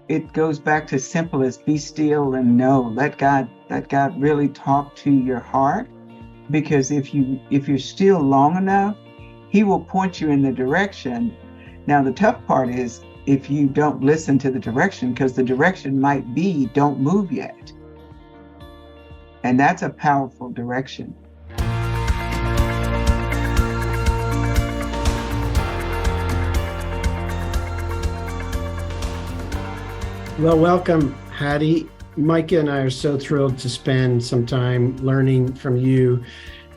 it goes back to simple as be still and know. Let God really talk to your heart, because if you're still long enough, He will point you in the direction. Now the tough part is if you don't listen to the direction, because the direction might be don't move yet. And that's a powerful direction. Well, welcome, Hattie. Micah and I are so thrilled to spend some time learning from you.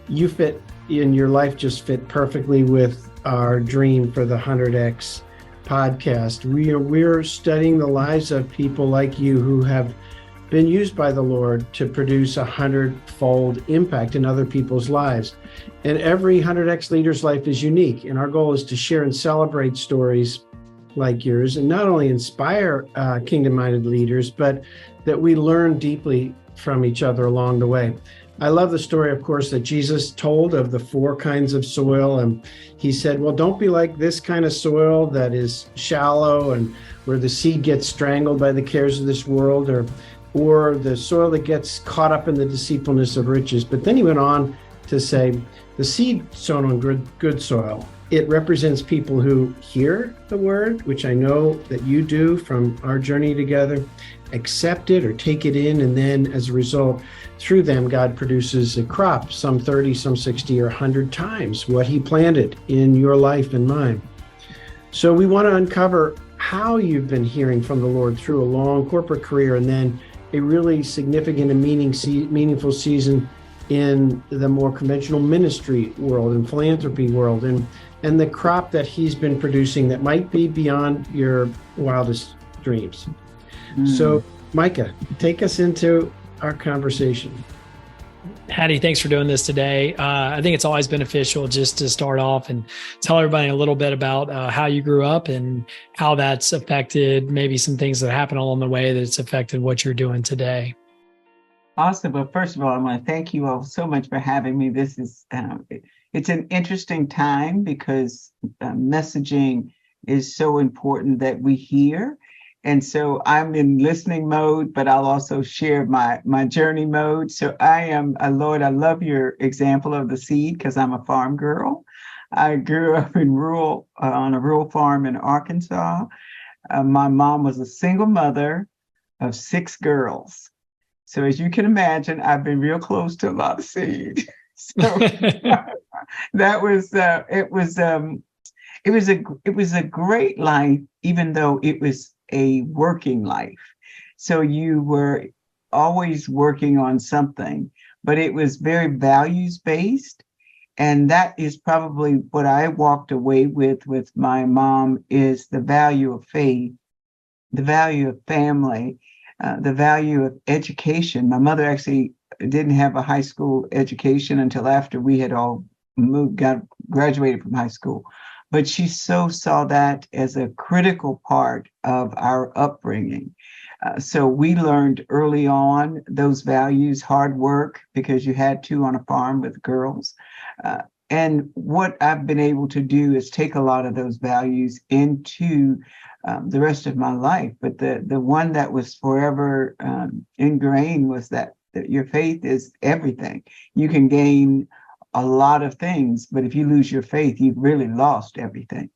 You fit in, your life just fit perfectly with our dream for the 100X podcast. We're studying the lives of people like you who have been used by the Lord to produce 100-fold impact in other people's lives. And every 100X leader's life is unique. And our goal is to share and celebrate stories like yours, and not only inspire kingdom-minded leaders, but that we learn deeply from each other along the way. I love the story, of course, that Jesus told of the 4 kinds of soil. And he said, well, don't be like this kind of soil that is shallow and where the seed gets strangled by the cares of this world, or the soil that gets caught up in the deceitfulness of riches. But then he went on to say, the seed sown on good soil, it represents people who hear the word, which I know that you do from our journey together, accept it or take it in, and then as a result, through them, God produces a crop, some 30, some 60, or 100 times what he planted in your life and mine. So we want to uncover how you've been hearing from the Lord through a long corporate career and then a really significant and meaningful season in the more conventional ministry world and philanthropy world, and the crop that he's been producing that might be beyond your wildest dreams. So, Micah, take us into our conversation. Hattie, thanks for doing this today. I think it's always beneficial just to start off and tell everybody a little bit about how you grew up and how that's affected maybe some things that happened along the way that's affected what you're doing today. Awesome. Well, first of all, I want to thank you all so much for having me. This is it's an interesting time because messaging is so important that we hear. And so I'm in listening mode, but I'll also share my journey mode. So Lord, I love your example of the seed because I'm a farm girl. I grew up in on a rural farm in Arkansas. My mom was a single mother of 6 girls. So as you can imagine, I've been real close to a lot of seed. So that was it was a great life, even though it was a working life. So you were always working on something, but it was very values based. And that is probably what I walked away with my mom is the value of faith, the value of family, the value of education. My mother actually didn't have a high school education until after we had all graduated from high school. But she so saw that as a critical part of our upbringing. So we learned early on those values, hard work, because you had to on a farm with girls. And what I've been able to do is take a lot of those values into the rest of my life. But the one that was forever ingrained was that your faith is everything. You can gain a lot of things, but if you lose your faith, you've really lost everything.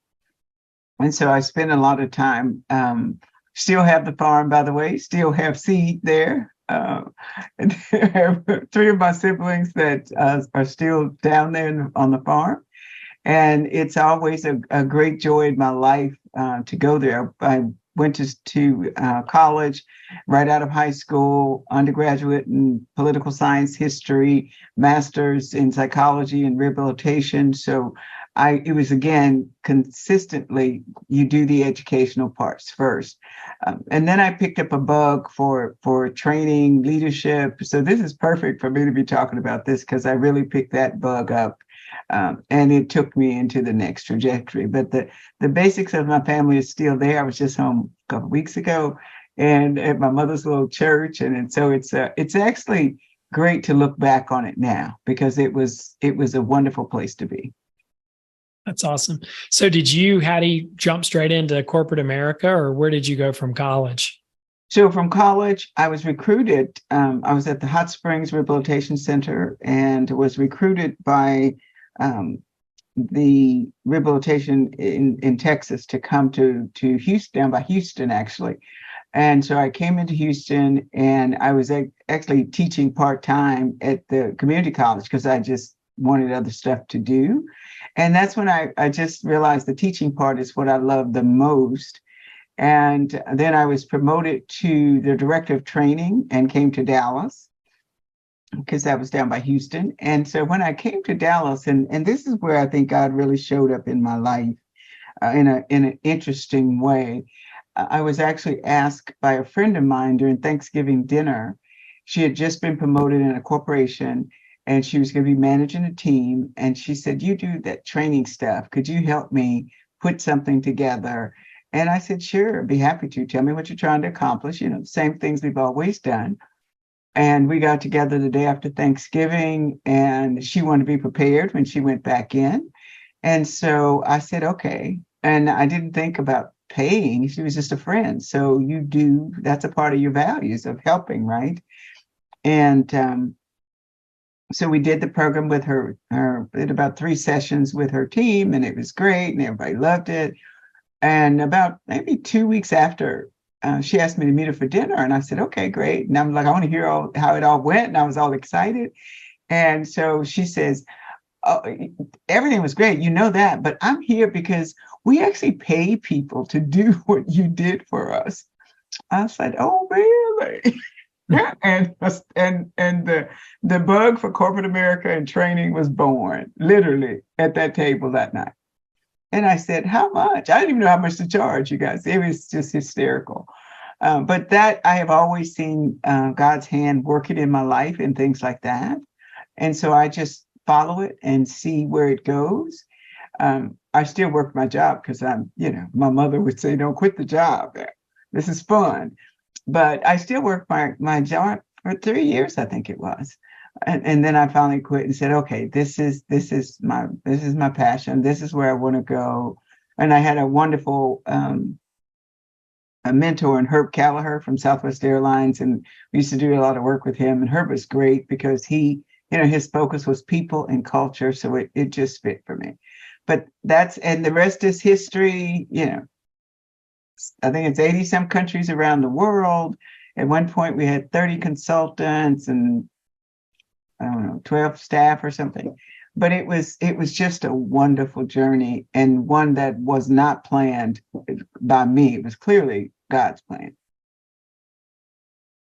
And so I spent a lot of time, still have the farm, by the way, still have seed there. And I have 3 of my siblings that are still down there on the farm. And it's always a great joy in my life to go there. I went to college right out of high school, undergraduate in political science, history, master's in psychology and rehabilitation. So it was, again, consistently, you do the educational parts first. And then I picked up a bug for training, leadership. So this is perfect for me to be talking about this because I really picked that bug up. And it took me into the next trajectory. But the basics of my family is still there. I was just home a couple of weeks ago and at my mother's little church. And so it's actually great to look back on it now because it was a wonderful place to be. That's awesome. So did you, Hattie, jump straight into corporate America, or where did you go from college? So from college, I was recruited. I was at the Hot Springs Rehabilitation Center and was recruited by the rehabilitation in Texas to come to Houston, down by Houston, actually. And so I came into Houston, and I was actually teaching part-time at the community college because I just wanted other stuff to do. And that's when I just realized the teaching part is what I love the most. And then I was promoted to the director of training and came to Dallas because that was down by Houston. And so when I came to Dallas, and this is where I think God really showed up in my life in an interesting way. I was actually asked by a friend of mine during Thanksgiving dinner. She had just been promoted in a corporation, and she was going to be managing a team. And she said, "You do that training stuff. Could you help me put something together?" And I said, "Sure, be happy to. Tell me what you're trying to accomplish. You know, the same things we've always done." And we got together the day after Thanksgiving, and she wanted to be prepared when she went back in. And so I said, "Okay." And I didn't think about paying. She was just a friend. So that's a part of your values of helping, right? And so we did the program with her, did about 3 sessions with her team, and it was great, and everybody loved it. And about maybe 2 weeks after, she asked me to meet her for dinner, and I said, "Okay, great." And I'm like, "I want to hear how it all went," and I was all excited. And so she says, "Oh, everything was great, you know that, but I'm here because we actually pay people to do what you did for us." I said, "Oh, really?" and the bug for corporate America and training was born, literally at that table that night. And I said, "How much?" I didn't even know how much to charge, you guys. It was just hysterical. But that I have always seen God's hand working in my life and things like that. And so I just follow it and see where it goes. I still work my job because my mother would say, "Don't quit the job. This is fun." But I still work my job for 3 years, I think it was. And then I finally quit and said, "Okay, this is my passion. This is where I want to go." And I had a wonderful a mentor in Herb Kelleher from Southwest Airlines, and we used to do a lot of work with him. And Herb was great because his focus was people and culture, so it just fit for me. But and the rest is history. I think it's 80 some countries around the world. At one point, we had 30 consultants and I don't know, 12 staff or something. But it was just a wonderful journey, and one that was not planned by me. It was clearly God's plan.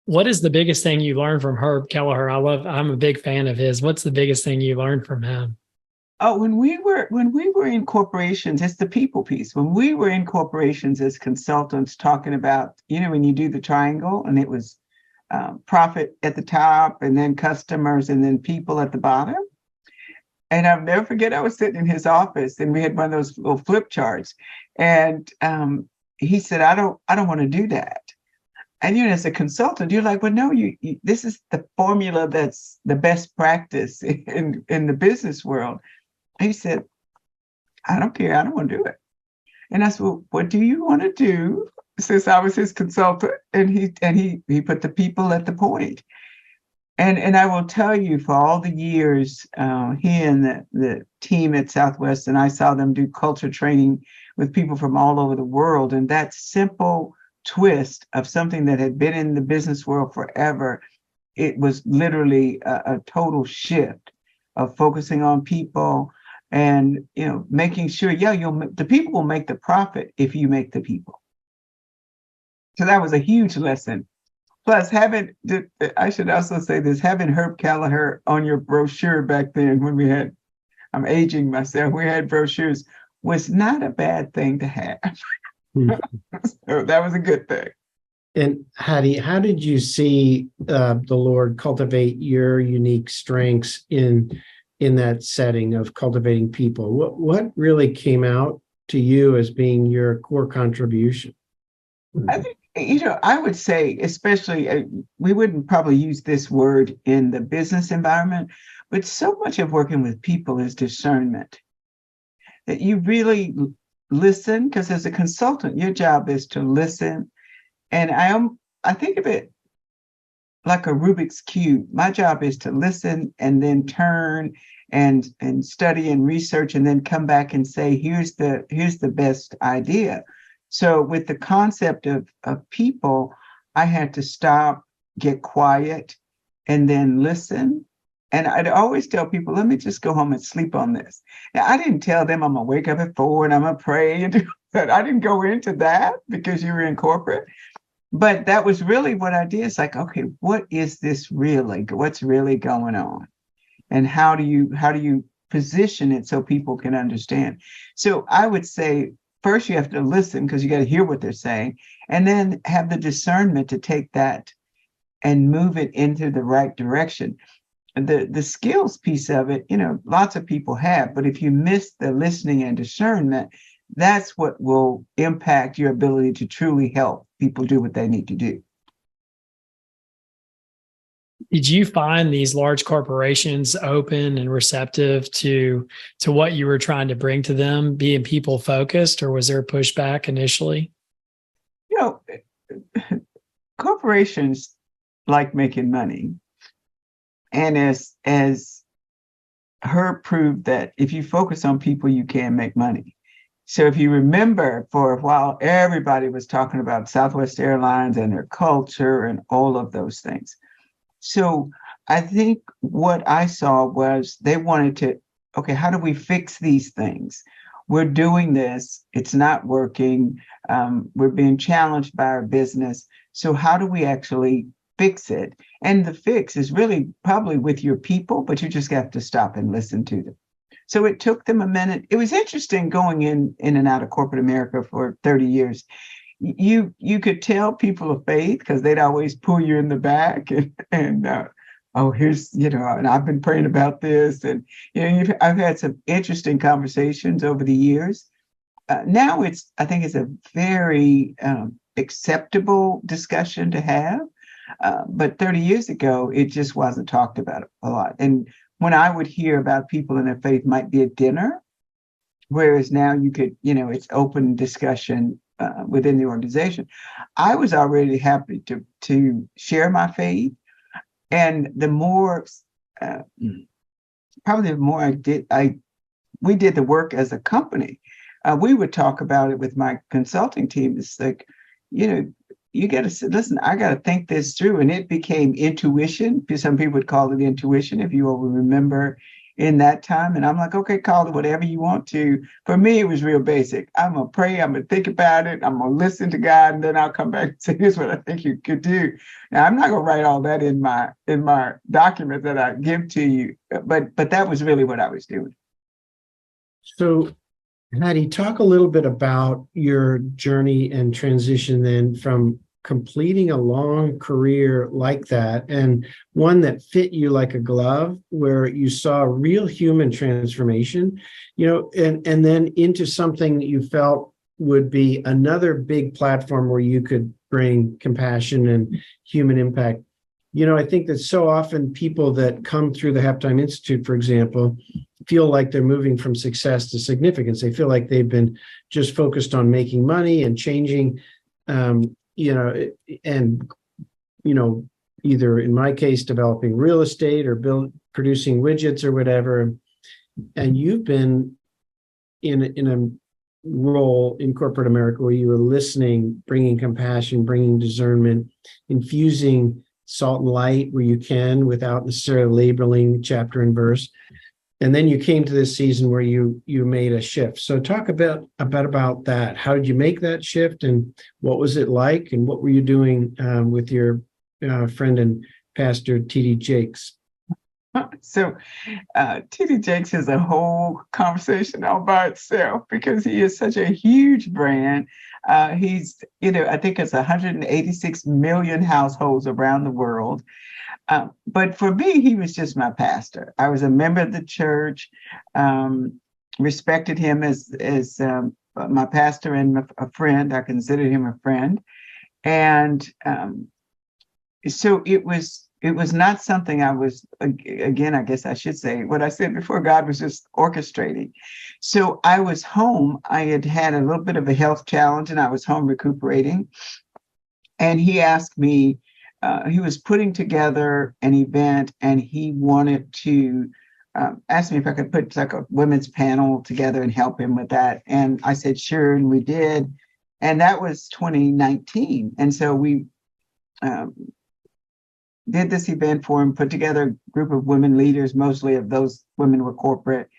What is the biggest thing you learned from Herb Kelleher? I'm a big fan of his. What's the biggest thing you learned from him? Oh, when we were in corporations, it's the people piece. When we were in corporations as consultants talking about, when you do the triangle, and it was profit at the top, and then customers, and then people at the bottom. And I'll never forget, I was sitting in his office, and we had one of those little flip charts. And he said, I don't want to do that. And as a consultant, you're like, "Well, no, you this is the formula that's the best practice in the business world." He said, "I don't care. I don't want to do it." And I said, "Well, what do you want to do?" Since I was his consultant, and he put the people at the point. And I will tell you, for all the years, he and the team at Southwest, and I saw them do culture training with people from all over the world. And that simple twist of something that had been in the business world forever, it was literally a total shift of focusing on people and making sure, the people will make the profit if you make the people. So that was a huge lesson. Plus, I should also say this, having Herb Kelleher on your brochure back then when I'm aging myself, we had brochures, was not a bad thing to have. So that was a good thing. And Hattie, how did you see the Lord cultivate your unique strengths in that setting of cultivating people? What really came out to you as being your core contribution? I think, I would say, especially, we wouldn't probably use this word in the business environment, but so much of working with people is discernment. That you really listen, because as a consultant, your job is to listen. And I think of it like a Rubik's Cube. My job is to listen and then turn and study and research and then come back and say, here's the best idea. So with the concept of people, I had to stop, get quiet, and then listen. And I'd always tell people, let me just go home and sleep on this. Now, I didn't tell them I'm gonna wake up at 4 and I'm gonna pray and do that. I didn't go into that because you were in corporate. But that was really what I did. It's like, okay, what is this really? What's really going on? And how do you position it so people can understand? So I would say, first you have to listen because you got to hear what they're saying, and then have the discernment to take that and move it into the right direction. The skills piece of it, lots of people have, but if you miss the listening and discernment, that's what will impact your ability to truly help people do what they need to do. Did you find these large corporations open and receptive to what you were trying to bring to them, being people focused, or was there pushback initially? Corporations like making money. And as Herb proved, that if you focus on people, you can make money. So if you remember, for a while, everybody was talking about Southwest Airlines and their culture and all of those things. So I think what I saw was they wanted to, okay, how do we fix these things? We're doing this. It's not working. We're being challenged by our business. So how do we actually fix it? And the fix is really probably with your people, but you just have to stop and listen to them. So it took them a minute. It was interesting going in and out of corporate America for 30 years. You could tell people of faith because they'd always pull you in the back and here's, and I've been praying about this. And, I've had some interesting conversations over the years. Now I think it's a very acceptable discussion to have. But 30 years ago, it just wasn't talked about a lot. And when I would hear about people in their faith might be at dinner, whereas now you could, it's open discussion within the organization. I was already happy to share my faith. And the more, probably the more we did the work as a company. We would talk about it with my consulting team. It's like, you got to listen, I got to think this through. And it became intuition. Some people would call it intuition, if you will remember in that time. And I'm like, okay, call it whatever you want to. For me, it was real basic. I'm going to pray. I'm going to think about it. I'm going to listen to God. And then I'll come back and say, here's what I think you could do. Now, I'm not going to write all that in my document that I give to you. But that was really what I was doing. So, Hattie, talk a little bit about your journey and transition then from completing a long career like that, and one that fit you like a glove, where you saw real human transformation, and then into something that you felt would be another big platform where you could bring compassion and human impact. I think that so often people that come through the Halftime Institute, for example, feel like they're moving from success to significance. They feel like they've been just focused on making money and changing, either in my case, developing real estate or producing widgets or whatever. And you've been in a role in corporate America where you were listening, bringing compassion, bringing discernment, infusing salt and light where you can without necessarily labeling chapter and verse. And then you came to this season where you made a shift. So talk about that. How did you make that shift, and what was it like, and what were you doing with your friend and pastor T.D. Jakes? So T.D. Jakes is a whole conversation all by itself because he is such a huge brand. He's, I think it's 186 million households around the world. But for me, he was just my pastor. I was a member of the church, respected him as my pastor and a friend. I considered him a friend. And so it was not something I was, again, I guess I should say what I said before, God was just orchestrating. So I was home. I had a little bit of a health challenge and I was home recuperating. And he asked me, he was putting together an event and he wanted to ask me if I could put like a women's panel together and help him with that. And I said, sure. And we did. And that was 2019. And so we um, did this event for him, put together a group of women leaders, mostly of those women were corporate,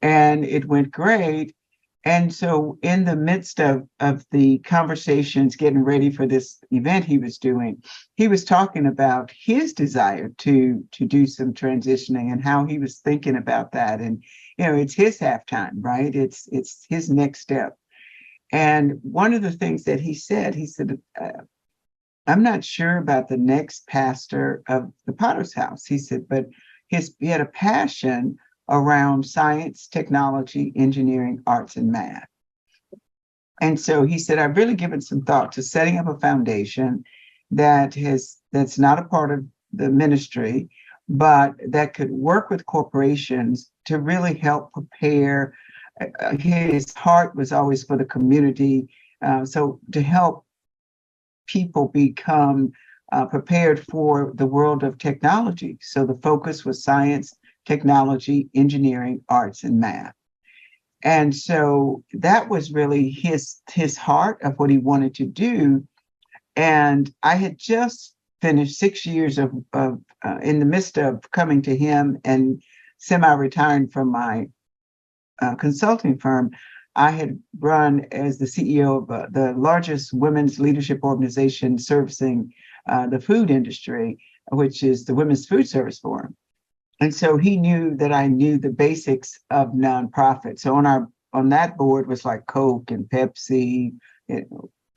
and it went great. And so in the midst of the conversations, getting ready for this event he was doing, he was talking about his desire to do some transitioning and how he was thinking about that. And, it's his halftime, right? It's his next step. And one of the things that he said, I'm not sure about the next pastor of the Potter's House. He said, but he had a passion around science, technology, engineering, arts, and math. And so he said, I've really given some thought to setting up a foundation that's not a part of the ministry, but that could work with corporations to really help prepare. His heart was always for the community. So to help people become prepared for the world of technology. So the focus was science, technology, engineering, arts, and math. And so that was really his heart of what he wanted to do. And I had just finished 6 years of in the midst of coming to him and semi-retiring from my consulting firm. I had run as the CEO of the largest women's leadership organization servicing the food industry, which is the Women's Food Service Forum. And so he knew that I knew the basics of nonprofit. So on that board was like Coke and Pepsi,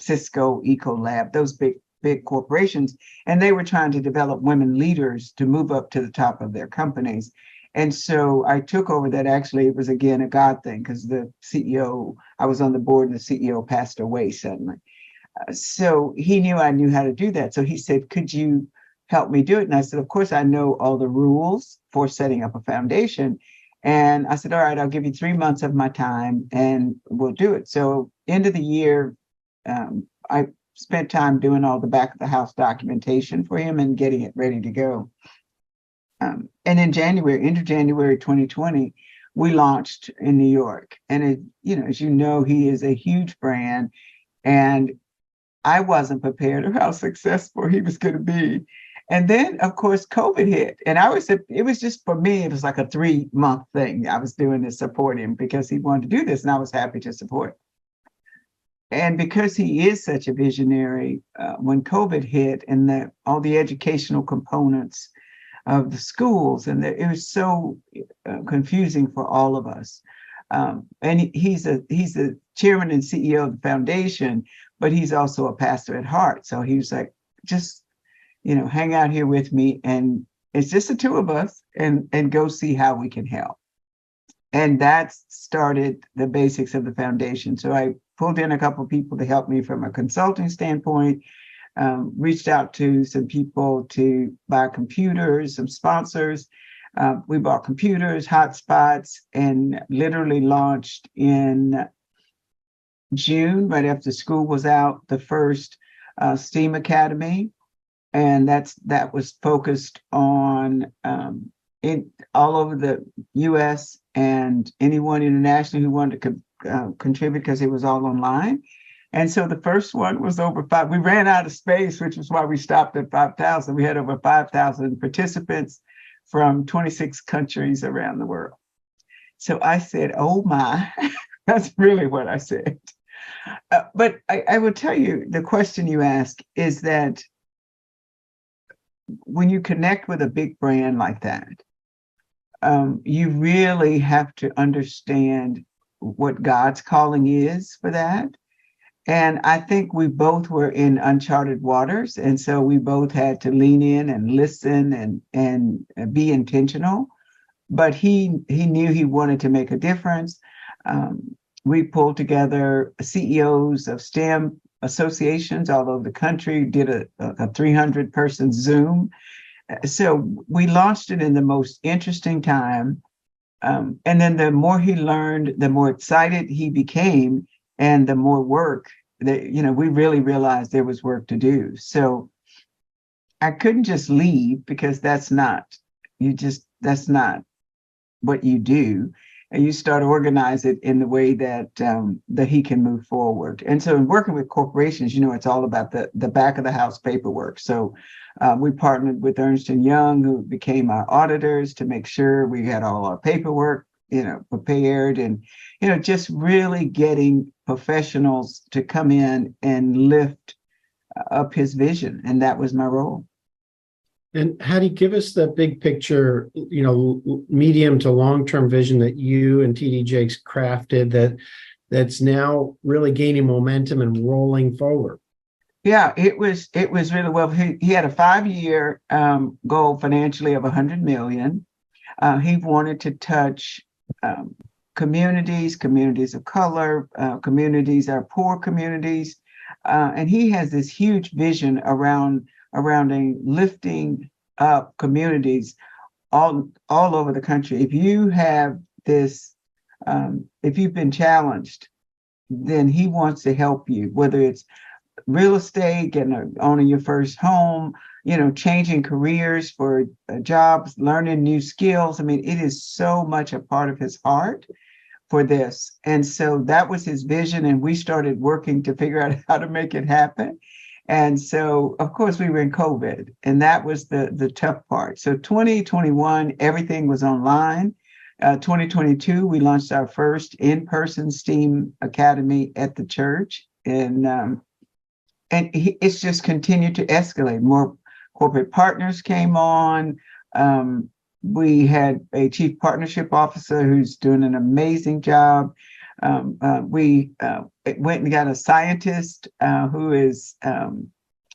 Cisco, Ecolab, those big corporations. And they were trying to develop women leaders to move up to the top of their companies. And so I took over that. Actually, it was, again, a God thing because the CEO, I was on the board and the CEO passed away suddenly. So he knew I knew how to do that. So he said, could you help me do it? And I said, of course, I know all the rules for setting up a foundation. And I said, all right, I'll give you 3 months of my time and we'll do it. So end of the year, I spent time doing all the back of the house documentation for him and getting it ready to go. And in end of January 2020, we launched in New York. And as you know, he is a huge brand. And I wasn't prepared of how successful he was going to be. And then, of course, COVID hit. And it was just, for me, it was like a 3-month thing I was doing to support him because he wanted to do this. And I was happy to support. And because he is such a visionary, when COVID hit and all the educational components of the schools, and it was so confusing for all of us. And he's the chairman and CEO of the foundation, but he's also a pastor at heart. So he was like, just, hang out here with me, and it's just the two of us, and go see how we can help. And that started the basics of the foundation. So I pulled in a couple of people to help me from a consulting standpoint, reached out to some people to buy computers, some sponsors. We bought computers, hotspots, and literally launched in June, right after school was out, the first STEAM Academy. And that was focused on all over the US and anyone internationally who wanted to contribute because it was all online. And so the first one was over 5. We ran out of space, which is why we stopped at 5,000. We had over 5,000 participants from 26 countries around the world. So I said, oh my, that's really what I said. But I will tell you, the question you ask is that when you connect with a big brand like that, you really have to understand what God's calling is for that. And I think we both were in uncharted waters. And so we both had to lean in and listen and be intentional. But he knew he wanted to make a difference. We pulled together CEOs of STEM associations all over the country, did a 300-person Zoom. So we launched it in the most interesting time. And then the more he learned, the more excited he became, and the more work we really realized there was work to do. So I couldn't just leave, because that's not what you do. And you start organize it in the way that that he can move forward. And so in working with corporations, it's all about the back of the house paperwork. So we partnered with Ernst & Young, who became our auditors, to make sure we had all our paperwork, prepared, and, just really getting professionals to come in and lift up his vision. And that was my role. And Hattie, give us the big picture, medium to long-term vision that you and TD Jakes crafted that's now really gaining momentum and rolling forward. Yeah, it was really well. He had a 5-year goal financially of $100 million. He wanted to touch communities of color, our poor communities, and he has this huge vision around lifting up communities all over the country. If you have this, if you've been challenged, then he wants to help you, whether it's real estate, owning your first home, changing careers for jobs, learning new skills. I mean, it is so much a part of his heart for this. And so that was his vision. And we started working to figure out how to make it happen. And so, of course, we were in COVID, and that was the tough part. So 2021, everything was online. 2022, we launched our first in-person STEAM Academy at the church. And it's just continued to escalate. More corporate partners came on. We had a chief partnership officer who's doing an amazing job. We went and got a scientist who is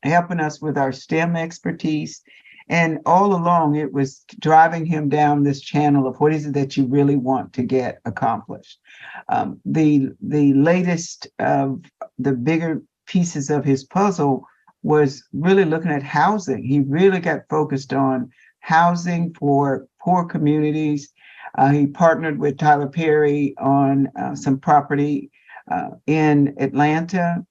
helping us with our STEM expertise. And all along, it was driving him down this channel of what is it that you really want to get accomplished. The latest of the bigger pieces of his puzzle was really looking at housing. He really got focused on housing for poor communities. He partnered with Tyler Perry on some property in Atlanta.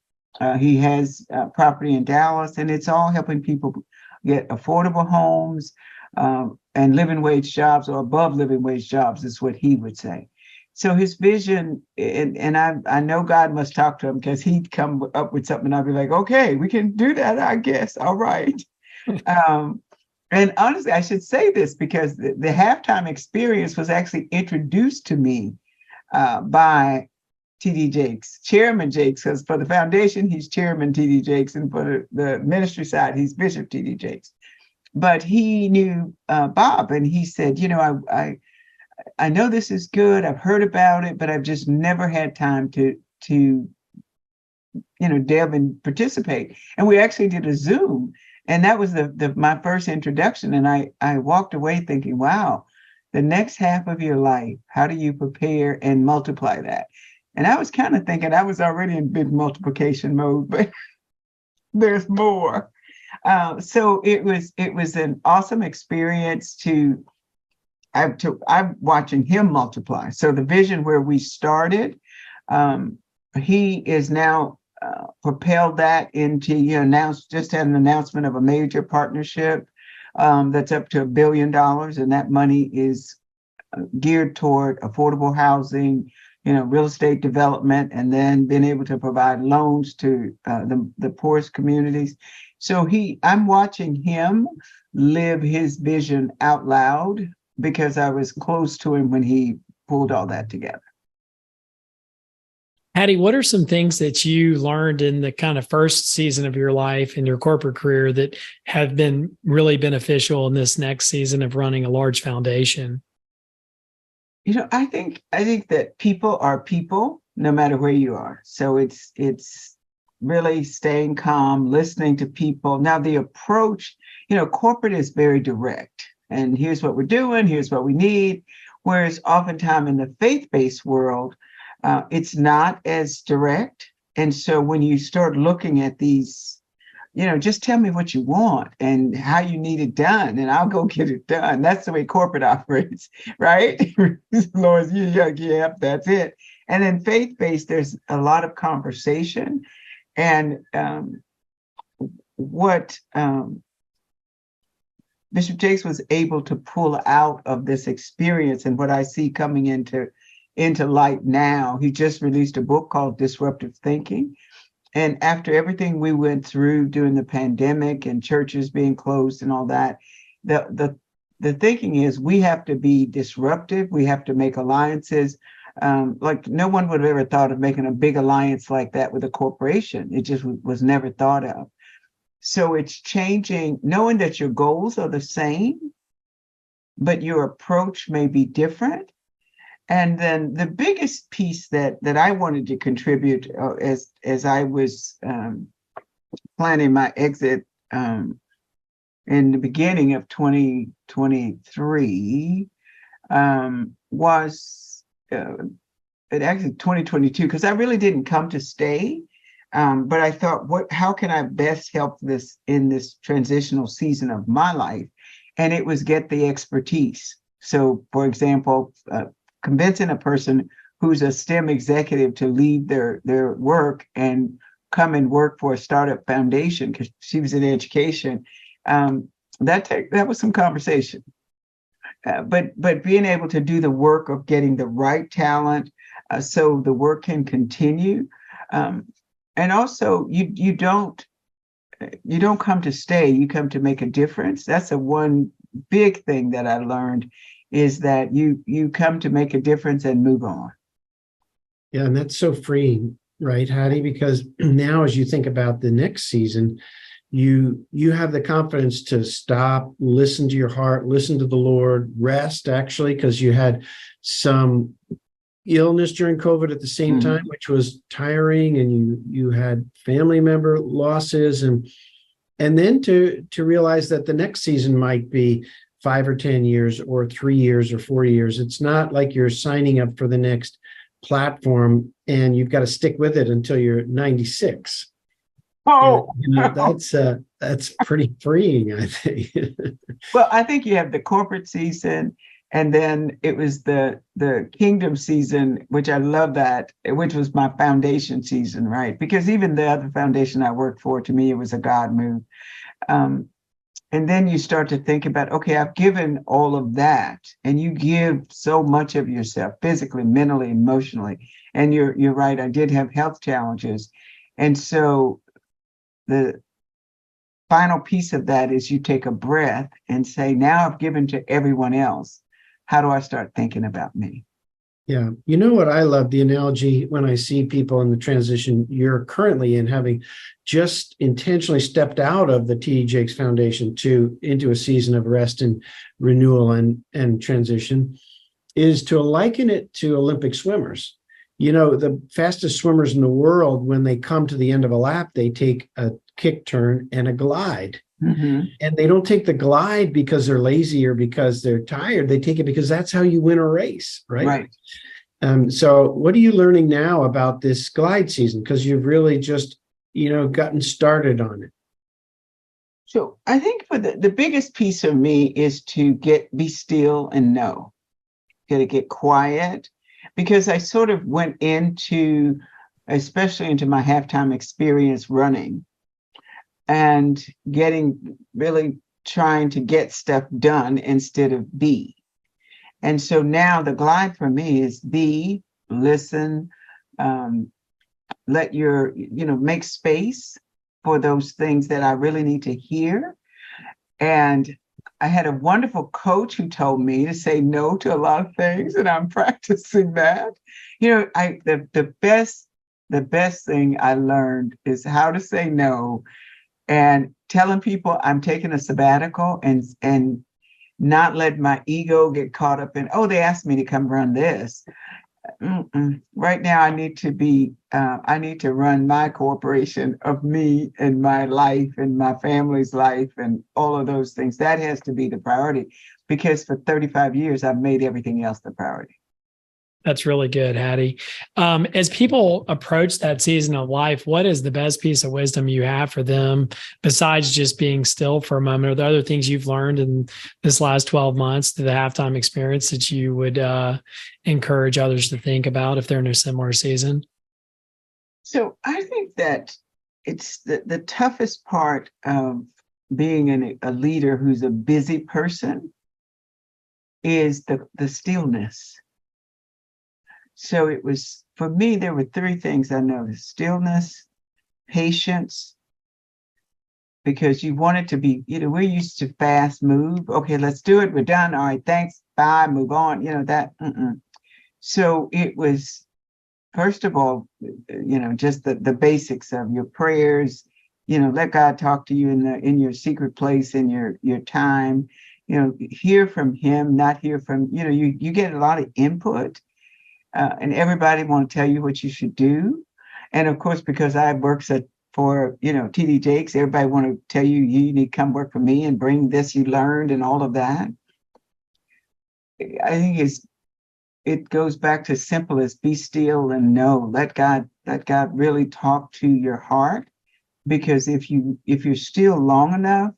He has property in Dallas, and it's all helping people get affordable homes and living wage jobs, or above living wage jobs, is what he would say. So his vision, and I know God must talk to him, because he'd come up with something and I'd be like, okay, we can do that, I guess. All right. And honestly, I should say this, because the halftime experience was actually introduced to me by TD Jakes, Chairman Jakes, because for the foundation, he's Chairman TD Jakes, and for the ministry side, he's Bishop T.D. Jakes. But he knew Bob, and he said, I know this is good. I've heard about it, but I've just never had time to delve and participate. And we actually did a Zoom, and that was my first introduction. And I walked away thinking, wow, the next half of your life, how do you prepare and multiply that? And I was kind of thinking I was already in big multiplication mode, but there's more. So it was an awesome experience I'm watching him multiply. So the vision where we started, he is now propelled that into, just had an announcement of a major partnership that's up to $1 billion. And that money is geared toward affordable housing, real estate development, and then being able to provide loans to the poorest communities. So I'm watching him live his vision out loud, because I was close to him when he pulled all that together. Hattie, what are some things that you learned in the kind of first season of your life in your corporate career that have been really beneficial in this next season of running a large foundation? I think that people are people, no matter where you are. So it's really staying calm, listening to people. Now, the approach, corporate is very direct. And here's what we're doing, here's what we need. Whereas oftentimes in the faith-based world, it's not as direct. And so when you start looking at these, just tell me what you want and how you need it done, and I'll go get it done. That's the way corporate operates, right? Lord, yeah, that's it. And then faith-based, there's a lot of conversation. And what Bishop Jakes was able to pull out of this experience and what I see coming into light now, he just released a book called Disruptive Thinking. And after everything we went through during the pandemic and churches being closed and all that, the thinking is we have to be disruptive. We have to make alliances. Like no one would have ever thought of making a big alliance like that with a corporation. It just was never thought of. So it's changing, knowing that your goals are the same, but your approach may be different. And then the biggest piece that I wanted to contribute as I was planning my exit in the beginning of 2023 was it actually 2022, because I really didn't come to stay. But I thought, how can I best help this in this transitional season of my life? And it was get the expertise. So, for example, convincing a person who's a STEM executive to leave their work and come and work for a startup foundation, because she was in education. That was some conversation. But being able to do the work of getting the right talent so the work can continue. And also, you don't come to stay, you come to make a difference. That's a one big thing that I learned, is that you come to make a difference and move on. Yeah, and that's so freeing, right, Hattie? Because now as you think about the next season, you have the confidence to stop, listen to your heart, listen to the Lord, rest, actually, because you had some illness during COVID at the same time, which was tiring, and you had family member losses, and then to realize that the next season might be 5 or 10 years or 3 years or 4 years. It's not like you're signing up for the next platform and you've got to stick with it until you're 96. Oh, that's pretty freeing, I think. Well, I think you have the corporate season, and then it was the kingdom season, which I love that, which was my foundation season, right? Because even the other foundation I worked for, to me, it was a God move. And then you start to think about, okay, I've given all of that, and you give so much of yourself, physically, mentally, emotionally. And you're right, I did have health challenges. And so the final piece of that is you take a breath and say, now I've given to everyone else. How do I start thinking about me? Yeah. You know what I love? The analogy when I see people in the transition you're currently in, having just intentionally stepped out of the T.D. Jakes Foundation into a season of rest and renewal and transition, is to liken it to Olympic swimmers. You know, the fastest swimmers in the world, when they come to the end of a lap, they take a kick turn and a glide. Mm-hmm. And they don't take the glide because they're lazy or because they're tired. They take it because that's how you win a race, right? Right. So what are you learning now about this glide season? Because you've really just, gotten started on it. So I think for the biggest piece of me is to be still and know. Got to get quiet, because I sort of went especially into my halftime experience running, and really trying to get stuff done instead of be. And so now the glide for me is be, listen, let make space for those things that I really need to hear. And I had a wonderful coach who told me to say no to a lot of things, and I'm practicing that. The best thing I learned is how to say no, and telling people I'm taking a sabbatical, and not let my ego get caught up in, they asked me to come run this. Right now, I need to run my corporation of me and my life and my family's life and all of those things. That has to be the priority, because for 35 years, I've made everything else the priority. That's really good, Hattie. As people approach that season of life, what is the best piece of wisdom you have for them besides just being still for a moment? Are there other things you've learned in this last 12 months through the halftime experience that you would encourage others to think about if they're in a similar season? So I think that it's the toughest part of being a leader who's a busy person is the stillness. So it was, for me, there were three things I noticed: stillness, patience, because you want it to be, we're used to fast move. Okay, let's do it. We're done. All right, thanks. Bye, move on. That. So it was, first of all, just the basics of your prayers, let God talk to you in your secret place, in your time, hear from him, not hear from, you get a lot of input, and everybody want to tell you what you should do. And of course, because I worked for T.D. Jakes, everybody want to tell you, you need to come work for me and bring this you learned and all of that. I think it goes back to simple as be still and know. Let God really talk to your heart, because if you're still long enough,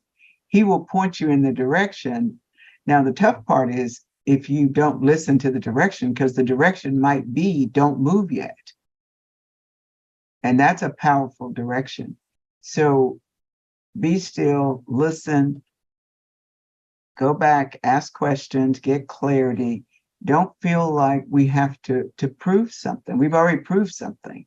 he will point you in the direction. Now, the tough part is if you don't listen to the direction, because the direction might be don't move yet. And that's a powerful direction. So be still, listen, go back, ask questions, get clarity. Don't feel like we have to prove something. We've already proved something.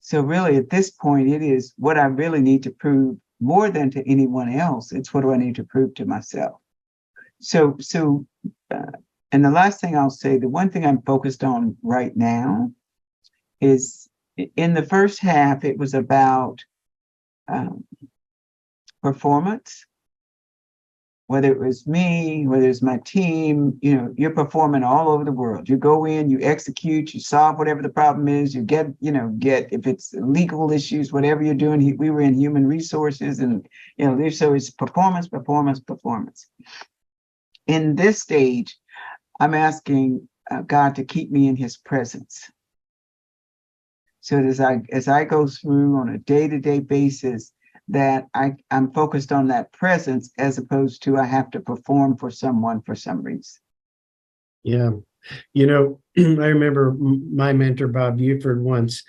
So really, at this point, it is what I really need to prove more than to anyone else. It's what do I need to prove to myself. So, and the last thing I'll say, the one thing I'm focused on right now is, in the first half, it was about performance. Whether it was me, whether it's my team, you're performing all over the world. You go in, you execute, you solve whatever the problem is, you get if it's legal issues, whatever you're doing. We were in human resources, and so it's performance, performance, performance. In this stage, I'm asking God to keep me in his presence. So as I go through on a day-to-day basis, that I'm focused on that presence, as opposed to I have to perform for someone for some reason. Yeah. I remember my mentor, Bob Buford, once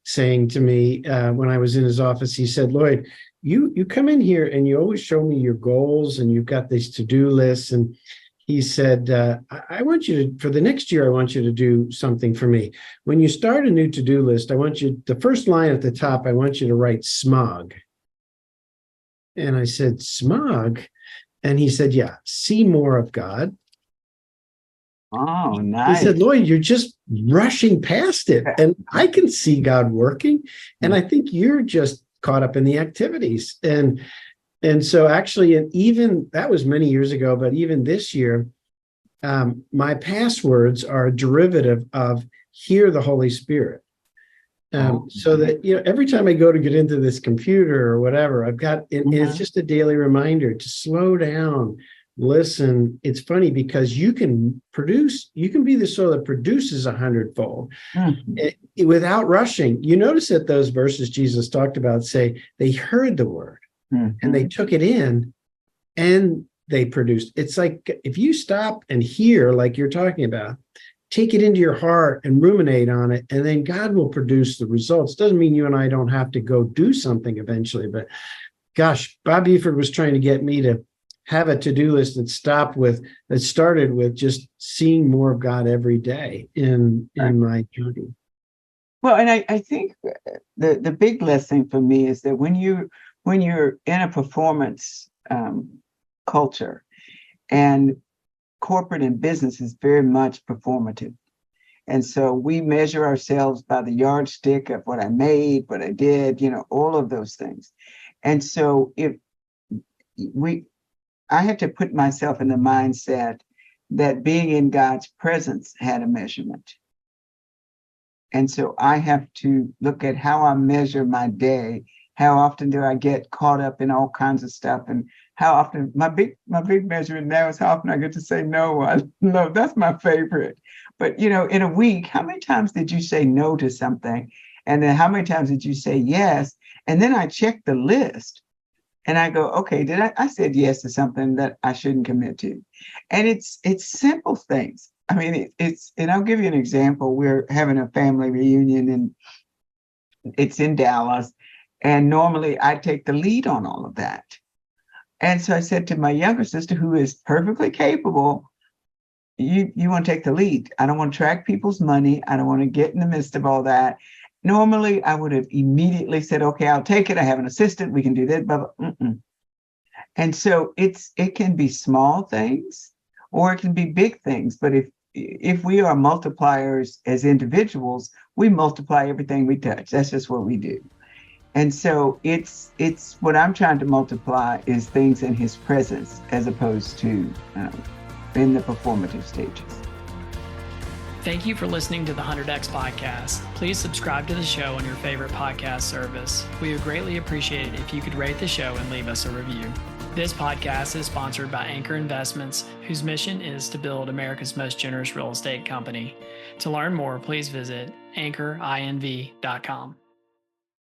saying to me when I was in his office, he said, Lloyd, you come in here and you always show me your goals and you've got these to-do lists. And he said, I want you to, for the next year, I want you to do something for me. When you start a new to-do list, I want you, the first line at the top, I want you to write smog. And I said, smog? And he said, yeah, see more of God. Oh, nice. He said, Lloyd, you're just rushing past it. And I can see God working. And I think you're just caught up in the activities. And so actually, and even that was many years ago, but even this year, my passwords are a derivative of hear the Holy Spirit. So that, every time I go to get into this computer or whatever, I've got, and it's just a daily reminder to slow down, listen. It's funny because you can be the soil that produces 100-fold without rushing. You notice that those verses Jesus talked about say they heard the word and they took it in and they produced. It's like if you stop and hear, like you're talking about, take it into your heart and ruminate on it, and then God will produce the results. Doesn't mean you and I don't have to go do something eventually, but gosh, Bob Buford was trying to get me to have a to-do list that started with just seeing more of God every day in my journey. Well, and I think the big lesson for me is that when you're in a performance culture, and corporate and business is very much performative. And so we measure ourselves by the yardstick of what I made, what I did, all of those things. And so I had to put myself in the mindset that being in God's presence had a measurement. And so I have to look at how I measure my day. How often do I get caught up in all kinds of stuff? And how often, my big measurement now is how often I get to say no. No, that's my favorite. But, in a week, how many times did you say no to something? And then how many times did you say yes? And then I check the list and I go, okay, did I said yes to something that I shouldn't commit to? And it's simple things. I mean, and I'll give you an example. We're having a family reunion and it's in Dallas. And normally I take the lead on all of that. And so I said to my younger sister, who is perfectly capable, you want to take the lead. I don't want to track people's money. I don't want to get in the midst of all that. Normally, I would have immediately said, okay, I'll take it. I have an assistant. We can do this. But and so it can be small things or it can be big things. But if we are multipliers as individuals, we multiply everything we touch. That's just what we do. And so it's what I'm trying to multiply is things in his presence as opposed to in the performative stages. Thank you for listening to the 100X podcast. Please subscribe to the show on your favorite podcast service. We would greatly appreciate it if you could rate the show and leave us a review. This podcast is sponsored by Anchor Investments, whose mission is to build America's most generous real estate company. To learn more, please visit anchorinv.com.